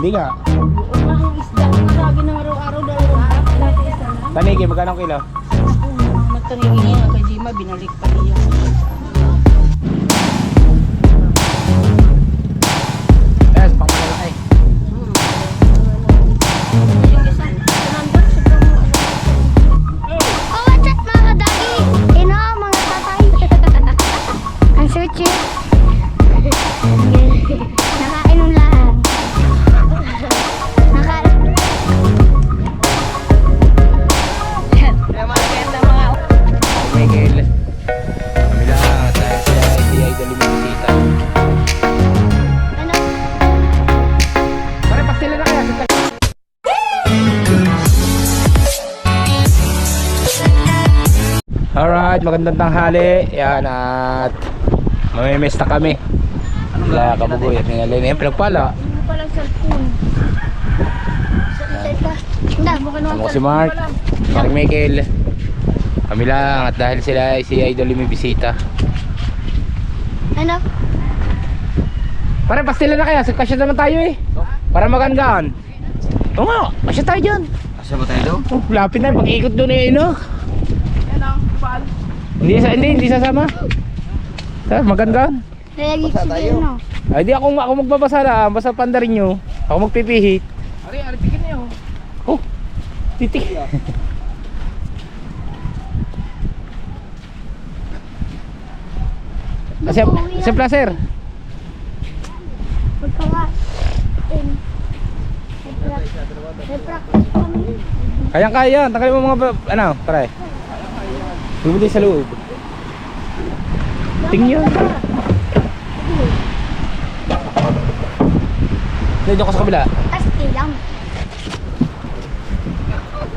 Hindi nga. Ang isda, marami na araw-araw dati isa na. Tanigi, magkano kilo? Magtanigin niya kay Jima, binalik pa niya. Yes, pang malalaki. Yung isa, nandun sa Oh, what's up mga kadagi? Ino, mga tatay. Ang suchi. Nakainom lang. Miguel. Kami lahat. Hindi ay dalimisita. Ano? Pare, pastila na kaya. Alright, magandang tanghali. Yan at mamimiss na kami. Wala kabugoy at ninalin. Yan, pinagpala. Ano palang cellphone? Ano ko si Mark, Mark Michael. Kami lang at dahil sila ay si Idol may bisita. Ano? Pare, pastila na kaya. Kasya naman tayo eh. Para magangaan. Oo nga, kasya tayo dyan. Asa ba tayo doon? Oh, lapit na, pag-ikot doon eh, no? Hindi sasama. Magangaan. Lagi si Gino. Ay, di ako magbabasa na. Basta pandarin nyo. Ako magpipihit. Ari, tigil na yun. Oh, titik. Kasi placer. Magkawa. Practice kami. Kayang-kaya. Tanggalin mo mga, ano, try. Bumili sa loob. Tingnan. Dito ako sa kabila. Asti lang.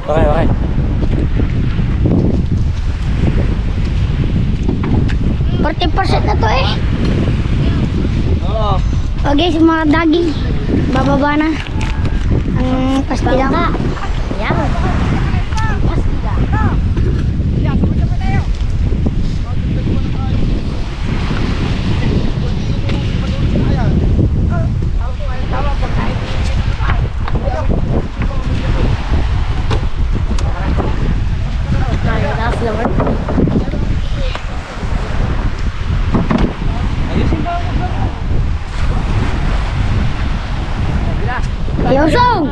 Okay. 40% na to eh. Oo. Okay, sa mga dagi. Bababa na. Ang pastila. Yan. Ang pastila. Yosong!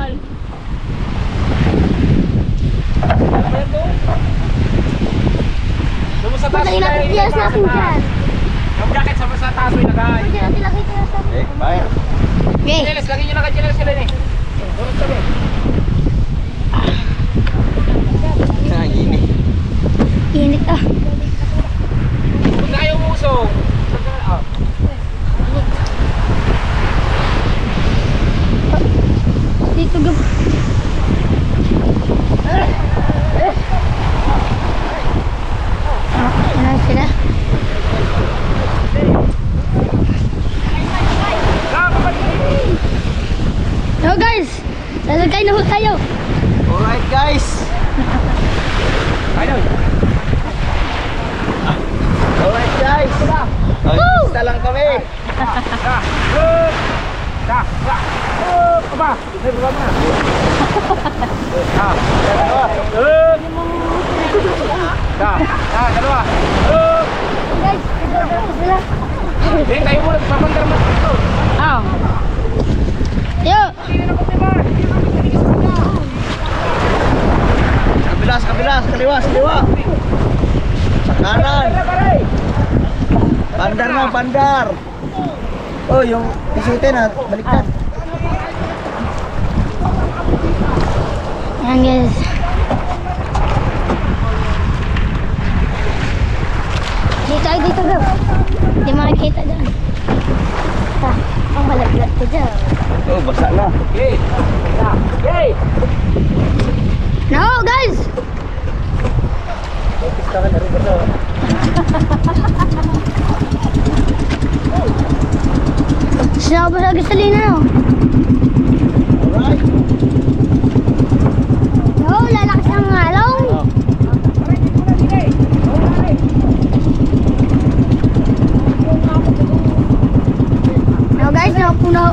Patayin natin tiyaras natin dyan. Yung jacket sa taas may nagay. Pwede natin lagay tiyaras natin. Bye. Okay. Chinelas, lagyan nyo na kay chinelas sila eh. Durot sabi. Nangini. Init ah. Huwag na kayo umusong. Dito gab. Ano sila? Yo guys! Lalagay na ho tayo. Alright guys. Idol. Alright guys. Basta lang kami. Aba, may baba na. Dalawa. Guys, sila. Hindi, tayo muna. Papandar mo ito. Yo! Sa kaliwa. Sa kanan. Bandar. Oh, yung isute na baliktad. Yan guys. Dito gab. Hindi makikita dyan. Ang malaglag ko dyan. Oh, basa na. Yay! No guys! Sinabas ang gasolina no? Alright. No, lalakas ng ngalaw. No guys, napuno.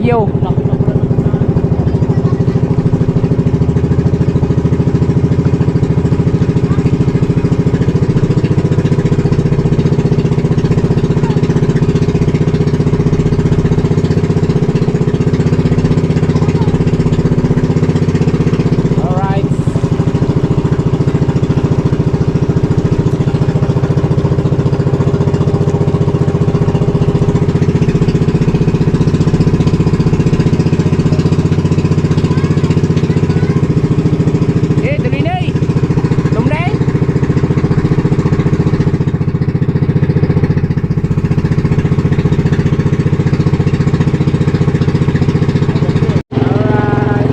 bagyo. Alright. Okay, tuloy na eh. Tumday. Alright.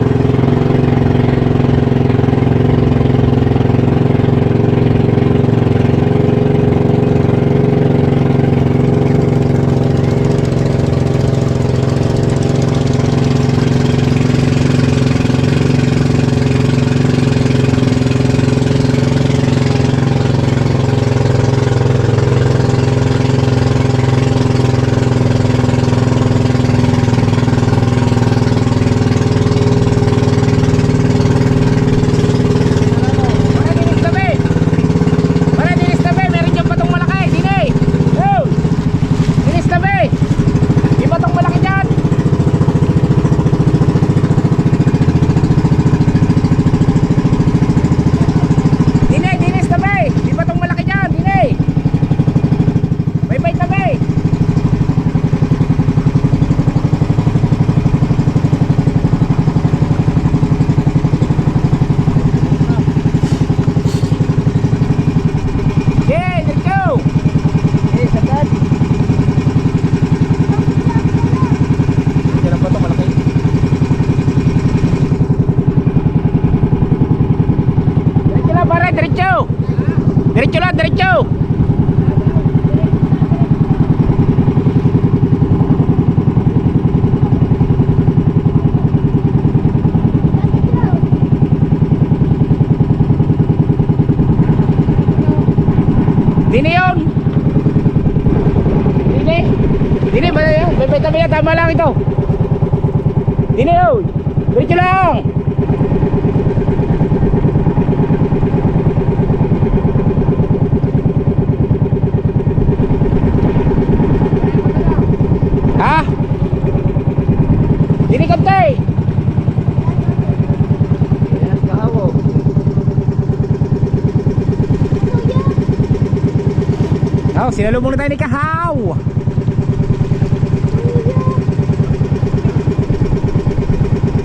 Para dinis tabi, meron dyan patong malaki, dini. Yo! Dinis tabi. May patong malaki dyan. Dini, dinis tabi. May patong malaki dyan, dini. Bye-bye tabi. Okay, let's go. Eh, sagad. Diyan ang patong malaki. Diretso lang pare, diretso. Diretso lang, diretso. Dini yun. Dini. Dini, may tabi na, tama lang ito. Dini yun. Diretso lang. Ha? Dini konti. Ayan, kahawo. Oh, sinalubong na tayo ni Kahaw.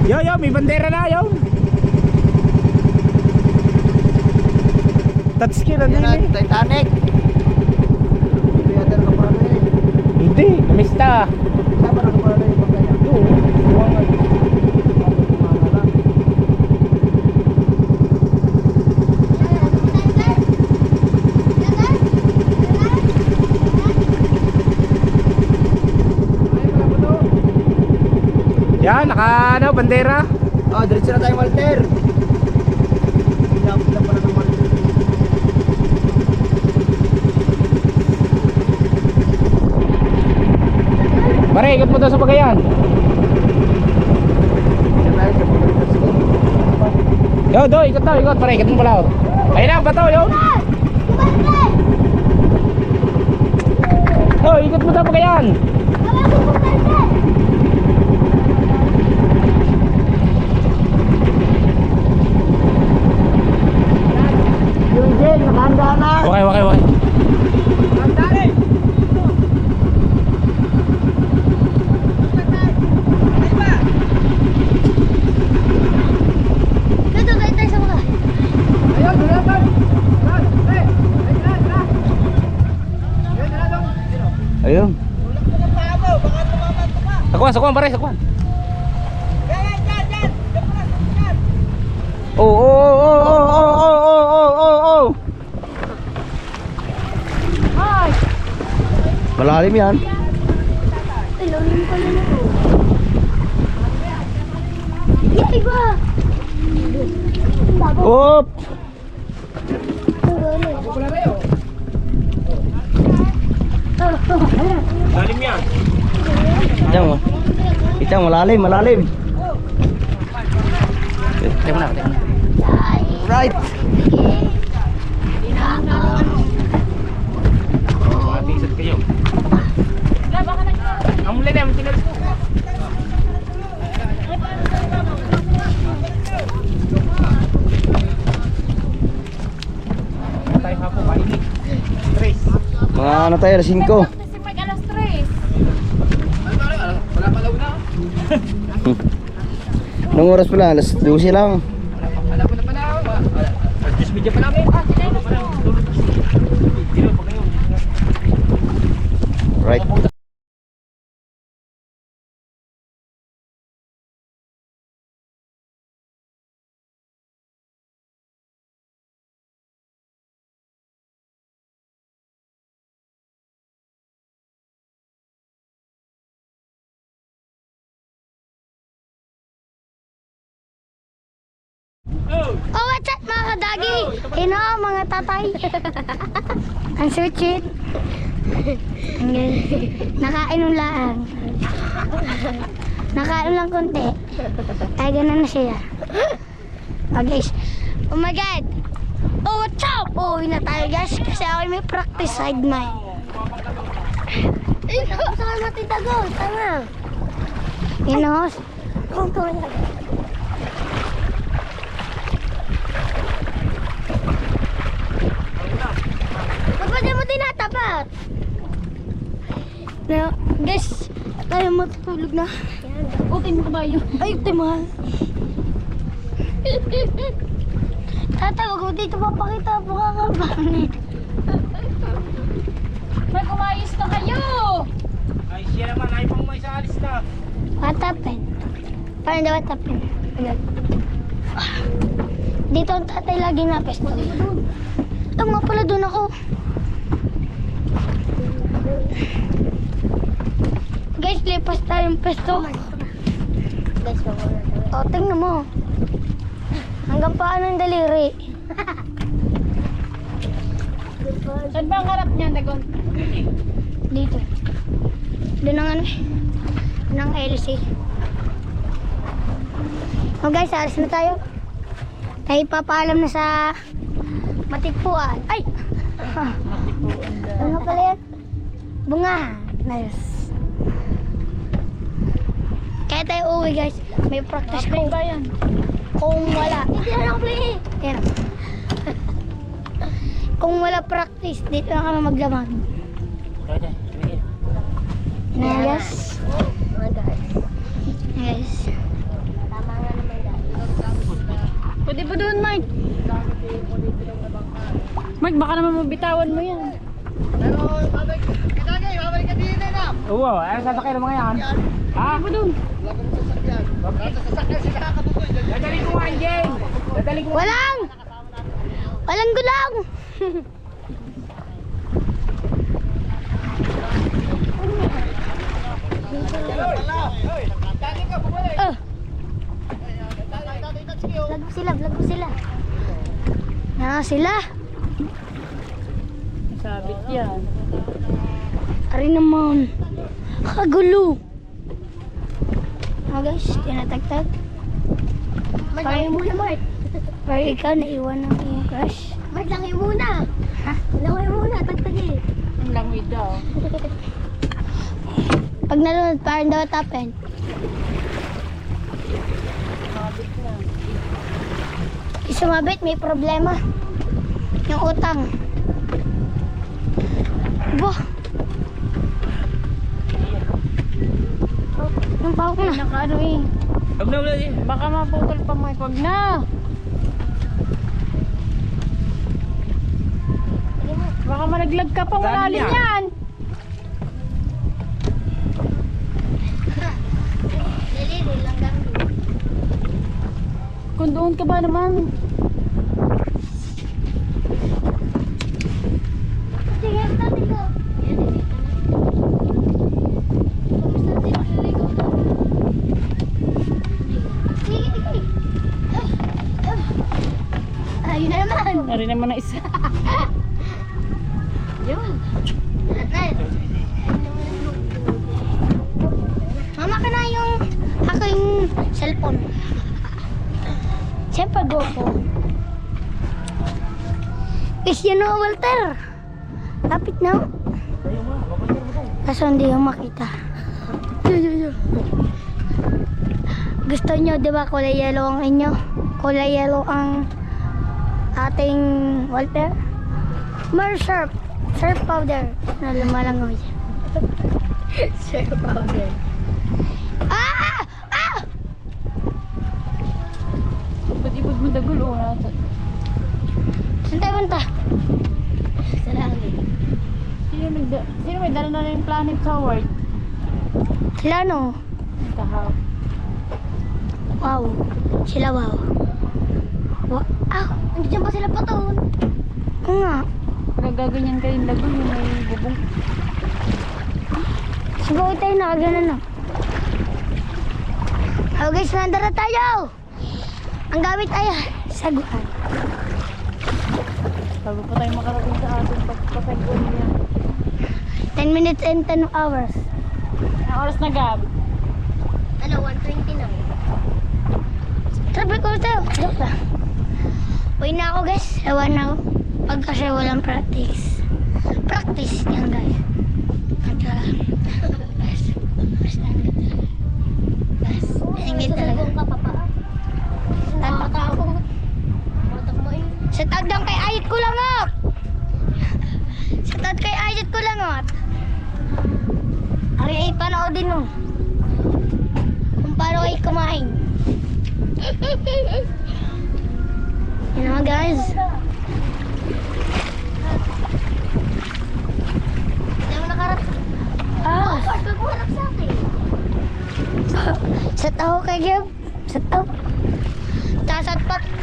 Yo, may bandera na yun. Touchscreen na Ayan na, din eh. Titanic. Hindi yata nakapala eh. Hindi, namista. Saan ba nakapala yung pagkaya? Doon, buwangan. Yan, naka ano, bandera. Oh, diretso na tayo, Walter. Lapit na pala ng Walter. Pare, ikot mo daw sa Pagayan. Diretso tayo sa Pagkalitas. Yo, ikot daw, ikot. Pare, ikot mo pala. Ayun na, bato, yo. Oh, ikot mo daw Pagayan. Yung Jen, nakahanda na. Okay. Nakahanda rin. Dito, tayo tayo sa mga. Ayun, dulagan. Ayun. Sakuan, pare, sakuan. Oh. Ay! Malalim yan. Ay, lalim pala na to. Yay ba? Op! Lalim yan. Diyan mo. Kita Siya, malalim, malalim. Teka muna. Right. Matisad kayo. Ang mula na, matinas ko. Tayo hapo, kainit. Tres. Mga ano tayo, alas 5. Kasi mag alas 3. Wala palaw na. Anong oras pala? Alas 12 lang. Wala ko na palaw. Just media pa namin. Right. Oh, what's up mga kadagi? Ino, mga tatay. Ang sweet. Nakain lang. Nakain lang konti. Ay, ganun na siya. Oh guys. Oh my God. Oh, what's up? Oh, na tayo guys. Kasi ako may practice side mine. Ino, saan natin tago? Tama. Ino. Kung tumalag. Pwede mo tinatapat. Na, guys, tayo matutulog na. Okay mo kabayo. Ay, timahal. Tata, wag mo dito papakita. Pakakabanit. Mag-umayos na kayo. Ay, siya naman. Ay, pang may sa alis na. What happened? Parang daw what happened? Agad. Dito ang tatay lagi na pesto. Ito nga pala doon ako. Guys, lipas tayong pesto. O, tingnan mo. Hanggang paano ang daliri. Saan ba ang harap niya, Dagon? Dito. Doon ang ano eh. Doon ang LC. O guys, alis na tayo. Tayo papaalam na sa Matikpuan. Ay! Ano pala yan? Bungahan. Nice. Kaya tayo uwi guys. May practice ko. Ba yan? Kung wala. Hindi na ako play. Yan. Kung wala practice, dito na kami maglamag. Yes. Yes. Pwede ba doon, Mike? Mike, baka naman mabitawan mo yan. Oo, ay sasakay ng mga yan. Ha? Pwede ba doon? Dadali ko nga, Jen. Dadali ko. Walang! Walang gulong! Vlog mo sila, vlog mo sila. Sila. Sabit yan. Ari naman. Kagulo. Guys, tinatagtag. Kaya mo na, Mike. Para ikaw naiwan ng iyong crush. Maglangoy muna. Ha? Langoy muna, tagtagi. Ang langoy daw. Pag nalunod, parang daw tapen. Sabit na. Sumabit, may problema. Yung utang. Bah! Yung pawak na. Nakaano eh. Huwag na, wala din. Baka maputol pa, Mike. Wag na. Baka malaglag ka pa, malalim Dali yan. Dali, lang gamit. Kung doon ka ba naman? Sige, tati ko. Ayun na naman. Nari naman na isa. Yun. Mama ka na yung Japon. Siyempre, Goku. Cristiano Walter. Lapit na. Kaso hindi yung makita. Gusto nyo, di ba, kulay yellow ang inyo? Kulay yellow ang ating Walter. Mer surf. Surf powder. Na lumalangoy. Surf powder. Ah! Ah! Pag-ibod mo dagulo na. Saan tayo punta? Sa langit. Sino may dala na yung planet Howard? Sila no? Tahaw. Wow. Sila wow. Nandiyan pa sila patoon. Oo nga. Nagaganyan ka rin lagun yung may bubong. Siguro tayo nakaganan na. Oh guys, nandara tayo. Ang gamit ay saguan. Bago pa tayo makarating sa ating pagpapagod niya. 10 minutes and 10 hours. Ang oras na gab. Ano, 1:20 na. Traffic ko tayo. Joke lang. Uwi na ako guys. Ewan na ako. Pag kasi walang practice. Practice yan guys. Best talaga. Sa tagdang kay ayit ko lang oh. Sa tag kay ayit ko lang oh. Ari ay panoodin mo. Kung paano ay kumain. Yan naman guys. Yung nakarating. Pagbuharap sa akin. Set out kay Gab. Set out.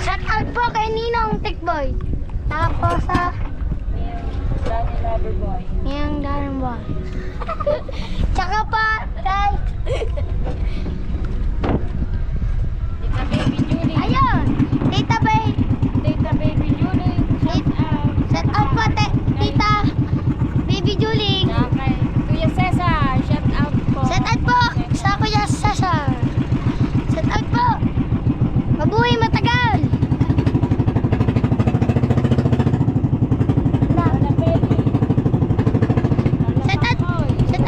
Set out po kay Ninong Tikboy. Tapos sa Daniel Loverboy. yung Darren Boy. Tsaka pa kay Tita Baby Julie. ayun. Tita Bay. Tita Baby Julie. Shout out. Set out po Tita Baby Julie. Na kay Kuya Cesar. Shout out po. Set out po sa Kuya Cesar. Set out po. Mabuhay matagal. Lola Peggy. Set out. Set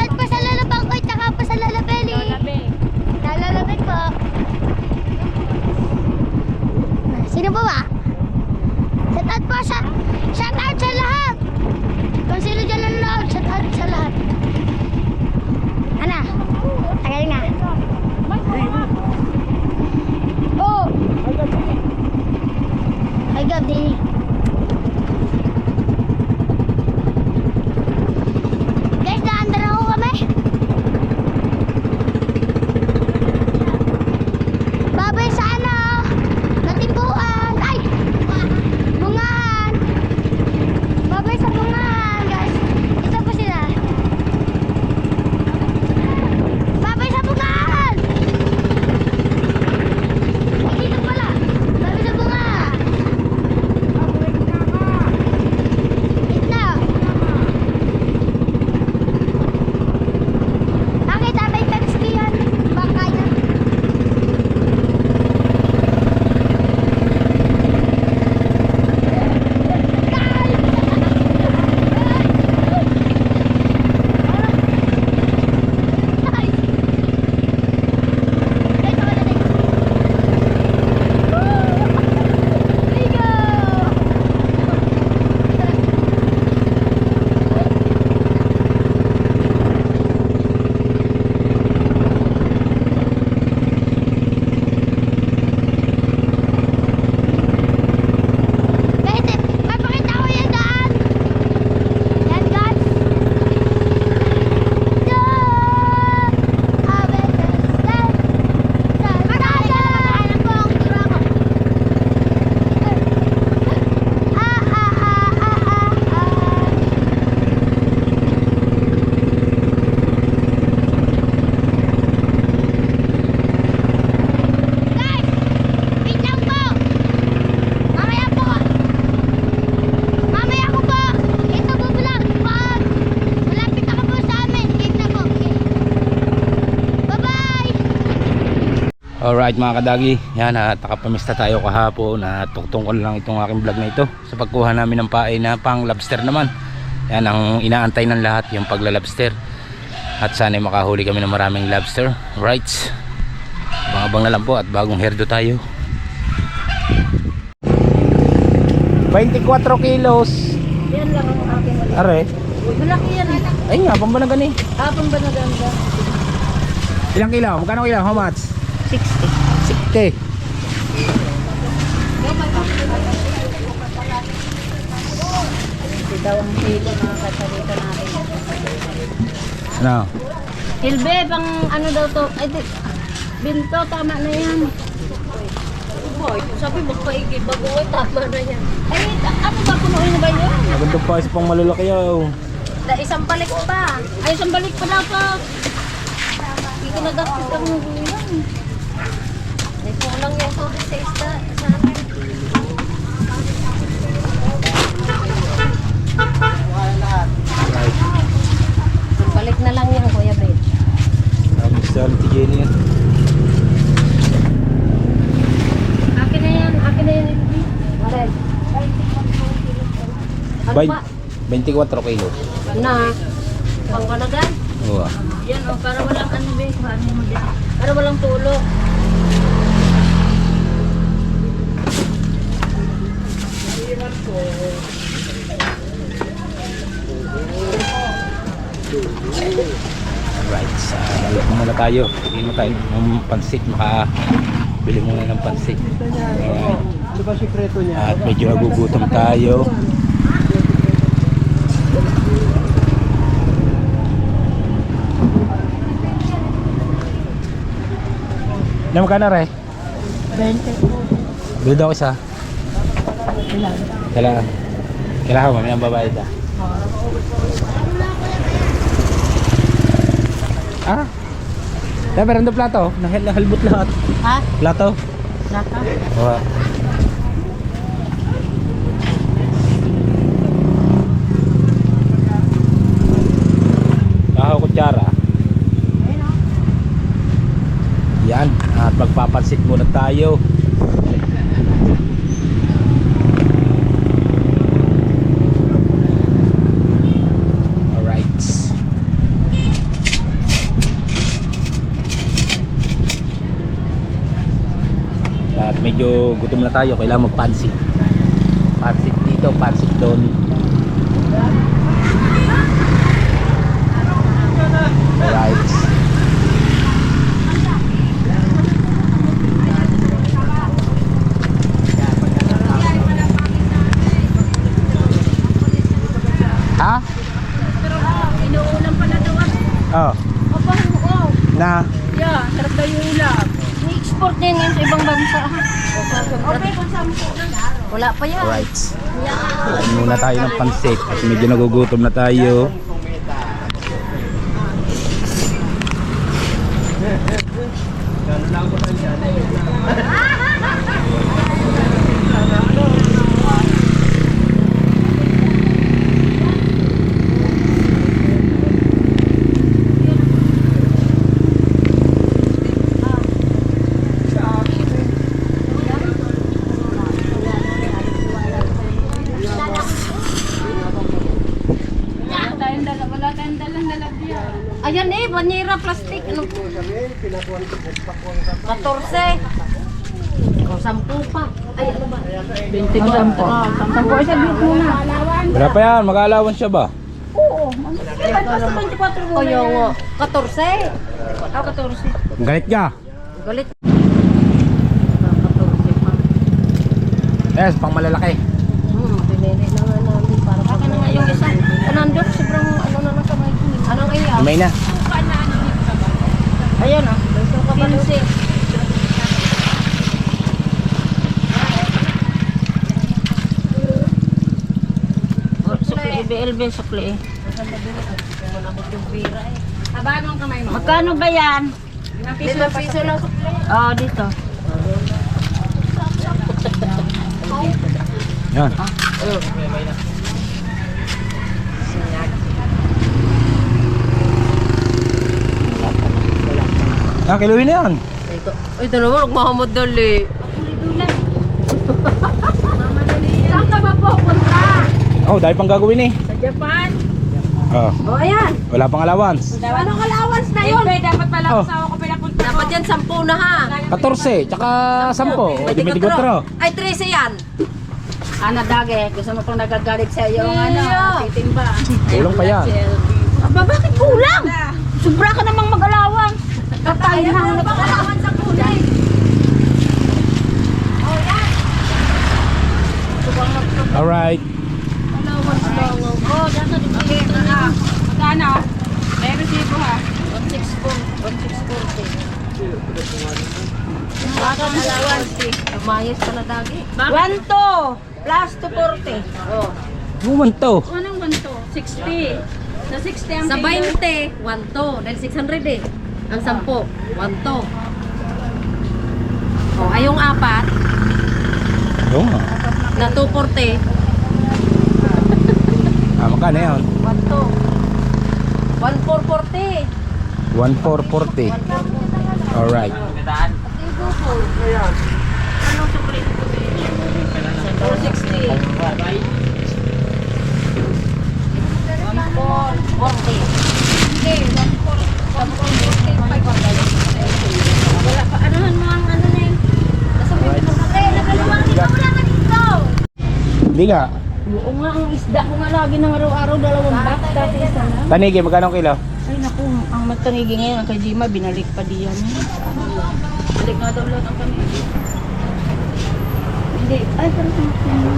Alright mga kadagi, yan at nakapamista tayo kahapon at tuktong ko lang itong aking vlog na ito sa pagkuha namin ng pain na pang lobster naman. Yan ang inaantay ng lahat, yung paglalobster, at sana makahuli kami ng maraming lobster. Right, abang na lang po at bagong herdo tayo. 24 kilos. Yan lang ang aking ulit. Are, Malaki yan eh. ay nga, pambanagan eh. Pambanagan ka. Ilang kilo? Magkano kilo? How much? 60. 60. Ito daw ang kilo mga kasalita natin. Ano? Hilbe, pang ano daw to? Ay, binto, tama na yan. Sabi mo paigil, bago tama na yan. Ay, ano ba, punuin na ba yun? Maganda pa isa pang malalaki oh. Isang balik pa. Ay, isang balik pa dapat. Hindi ko nagakit ang gulang. Ay, kulang yan to sa isda. Sa akin. Balik na lang yan, Kuya Ben. Mr. Tigeni yan. Akin na yan, akin na yan. Mared. Ano pa? 24 kilo. Na, pangkalagan. Oo. Yan o, para walang ano ba, ano mo dyan. Para walang tulo. Alright, balik muna tayo. Bili mo tayo ng pansit, makabili muna ng pansit. Ano ba sikreto niya? At medyo nagugutom tayo. Ano magkano re? 20. Bili daw isa. Kailangan. Kailangan mo, may ang babae da. Ah? Kaya meron doon plato. Nahalbot lahat. Ha? Plato. Naka? Oo. Kaho kutsara. Yan. At magpapansit muna tayo. Alright. At medyo gutom na tayo. Kailangan magpansit. Pansit dito, pansit doon. Alright. Ha? Inuulam pala daw. Oh. Opa, oo. Na. Yeah, sarap daw yung ulam. Ni-export din yun sa ibang bansa. Okay, kung saan mo. Wala pa yan. Alright. Kain muna tayo ng pansit at medyo nagugutom na tayo. Ayan eh, banyera plastic. Ano? 14. O, 10 pa. Ay, ano ba? 20 ba? 10 isa bit muna. Wala pa yan, mag-aalawan siya ba? Oo. Basta 24 muna. Oyo, 14. Ah, 14. Galit ka? Galit. 14 pa. Yes, pang malalaki. Pinili na nga namin para akin na nga yung isa. Nandun, sobrang ano na ng kamay ko. Anong iya? May na. Ayan ah. Gusto ka pa lusi. Sukli, BLB sukli. Abanong kamay mo? Magkano ba yan? 5 piso lang sukli. Oo, dito. Yan. Ah, kiluhin na yan. Ay, dalawa, magmamadali. Saan ka ba pupunta? Oh, dahil pang gagawin eh. Sa Japan? Oh, O, ayan. wala pang allowance. Anong allowance na yun? Dapat pala Oh. kasama ko pinapunta. Dapat yan 10 na ha. 14, tsaka 10. O, di 24. Ay, 13 yan. Ana dage, gusto mo pang nagagalit sa iyo ng Iyo. titimba. Kulang pa yan. Aba, bakit kulang? Sobra ka namang mag-alawang. Kapag na allowance sa kulay. Alright. Allowance lang. Oh, dito di ba? Magkano? May resibo ha. 164. Bakit allowance eh? Umayos ka na dagi. 1 plus 240. Oh. Buman to. Anong 1 to? 60. Sa 60 ang Sa kilo. 20, 1 to. Dahil 600 eh. Ang 10, 1 to. Oh, ay yung 4 Oo nga. na 240, Ah, magkano yun? 1 to. 1440. 1440. Alright. Anong supreme ko eh? 460. 140. Hindi, 140. Wala pa. Anuhan mo ang ano na yun? Nasa mo yung nagaluwang dito. Wala ka dito. Hindi nga. Oo nga, ang isda ko nga lagi ng araw-araw 2 box. Dati isa na. Tanigi, magkano kilo? Ay naku, ang matanigi ngayon ang kay Jima, binalik pa diyan. Balik nga daw lang ang tanigi. Hindi, ay pero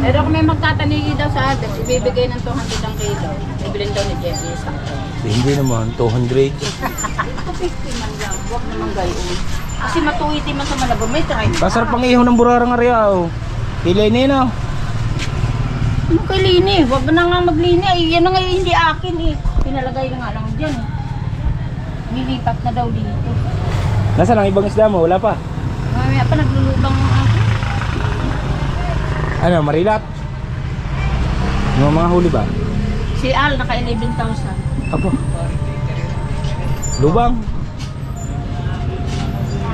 pero kung may magtatanigi daw sa atin, ibibigay ng 200 ang kilo. Ibilin daw ni Jeffy isa. Hindi naman, 200. 250 man lang, huwag naman gayon. Kasi matuwiti man sa Malabon, may try na. Kasarap pang ihaw ng burarang area. Oh. Kilay na yun oh. Ano kay Lini? Huwag na nga maglini. Ay, yan na nga hindi akin eh. Pinalagay na nga lang dyan eh. Nilipat na daw dito. Nasaan ang ibang isda mo? Wala pa. Mamaya pa naglulubang ang akin. Ano, marilat? Yung mga huli ba? Si Al, naka 11,000. Apo. Lubang.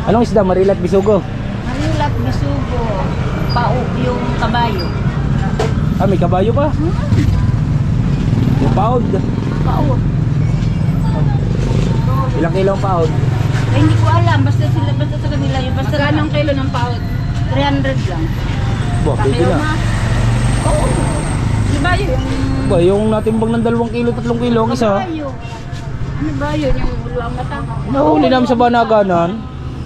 Anong isda? Marilat, bisugo? Manilat, bisugo, pauk yung kabayo. Ah, may kabayo pa? Yung paod. Pauk. Ilang kilo ang paod? Ay, hindi ko alam. Basta sa kanila yun. Basta magkano kilo ng pauk? 300 lang. Bo, pwede na. Oo. Di ba yun? Ba, yung natimbang ng 2 kilo, 3 kilo ang isa. Kabayo. Ano ba yun? Yung luwang mata? Nahuli namin sa banaganan.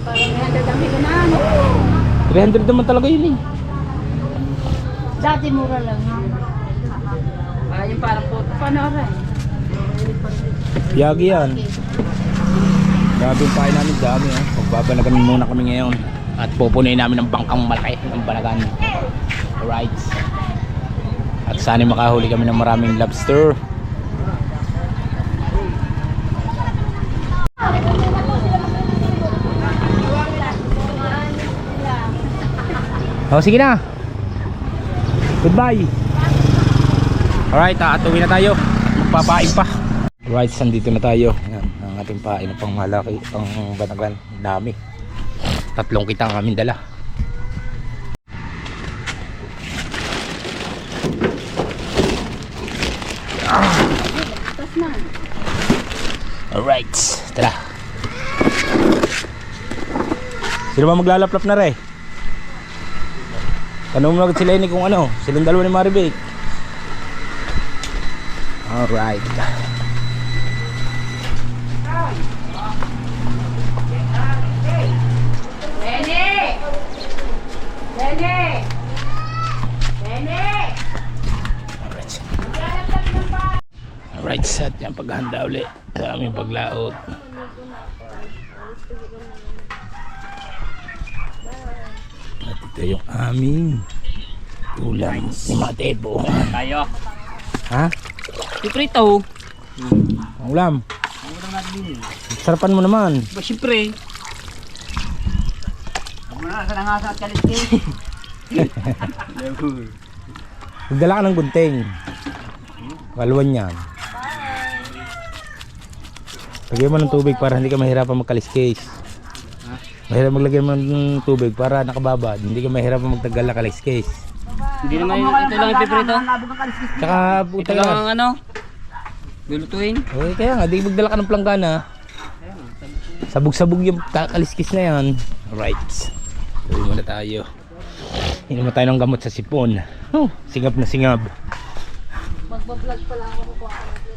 Parang 300 ang kilo na ano. 300 naman talaga yun eh. Dati mura lang. Yung parang po. Paano aray? Yagi yan. Grabe yung pahay namin, dami oh. Magbabanagan muna kami ngayon. At pupunuin namin ng bangkang malaki ng banagan. Alright. At sana makahuli kami ng maraming lobster. Oh, sige na. Goodbye. Alright, atuwi na tayo. Magpapain pa. Alright, sandito na tayo. Yan, ang ating pain pang malaki, pang banagan. Dami. 3 kitang aming dala. Alright, tara. Sino ba maglalaplap na rin? Tanong mo agad sila ini kung ano, silang dalawa ni Maribek. Alright. Alright, set yan paghanda ulit sa aming paglaot. At ito yung aming ulam ni Matebo. Tayo. Ha? Piprito. Ang ulam. Sarapan mo naman. Ba, siyempre. Huwag mo na, sana nga sa kalit-kalit. Magdala ka ng gunting. Kalwan yan. Lagyan mo ng tubig para hindi ka mahirapan magkaliskis. Mahirap maglagay mo ng tubig para nakababa. Hindi ka mahirap magtagal na kaliskis. Hindi naman ito lang ipiprito. Tsaka puta Ito lang yan. ang ano. Lulutuin. Okay, kaya nga, di magdala ka ng planggana. Sabog-sabog yung kaliskis na yan. Alright. Tuloy muna tayo. Inom tayo ng gamot sa sipon. Oh, singap na singap. Magbablog pala ako kukuha ko.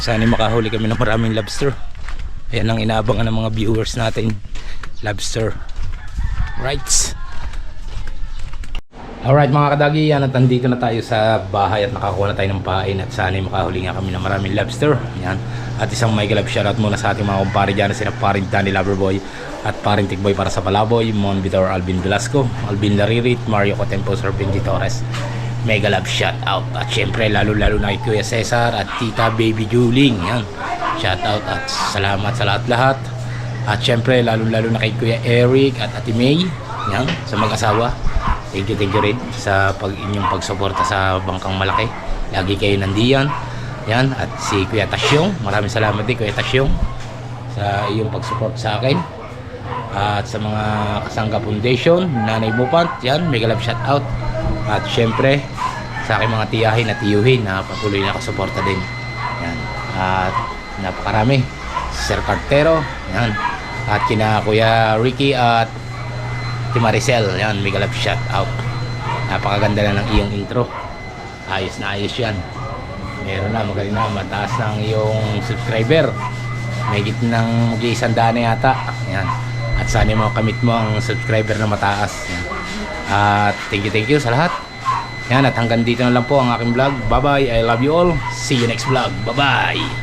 Sana makahuli kami ng maraming lobster. Ayan ang inaabangan ng mga viewers natin. Lobster. Right. Alright mga kadagi, yan at nandito na tayo sa bahay at nakakuha na tayo ng pain at sana makahuli nga kami ng maraming lobster. Yan. At isang mega love shoutout muna sa ating mga kumpare dyan na sina paring Danny Loverboy at paring Tikboy para sa Palaboy, Mon Vitor, Alvin Velasco, Alvin Laririt, Mario Cotempo, Sir Benji Torres. Mega love shoutout. At syempre lalo na kay Kuya Cesar at Tita Baby Juling. Yan. Shoutout at salamat sa lahat-lahat. At syempre lalo na kay Kuya Eric at Ate May. Yan. Sa mag-asawa. Thank you rin sa inyong pagsuporta sa Bangkang Malaki. Lagi kayo nandiyan. Yan. At si Kuya Tasyong. Maraming salamat din Kuya Tasyong sa iyong pagsuporta sa akin. At sa mga Kasangga Foundation, Nanay Bupant. Yan. Mega love shoutout. At syempre sa aking mga tiyahin at tiyuhin na patuloy na nakasuporta din. Yan. At napakarami. Sir Cartero. Yan. At kina Kuya Ricky at si Maricel. Yan. Mega love shout out. Napakaganda na ng iyong intro. Ayos na ayos yan. Meron na. Magaling na. Mataas ng iyong subscriber. May ng mag-100 na yata. Yan. At sana mo kamit mo ang subscriber na mataas. Yan. At thank you sa lahat. Yan, at hanggang dito na lang po ang aking vlog. Bye bye, I love you all. See you next vlog. Bye bye.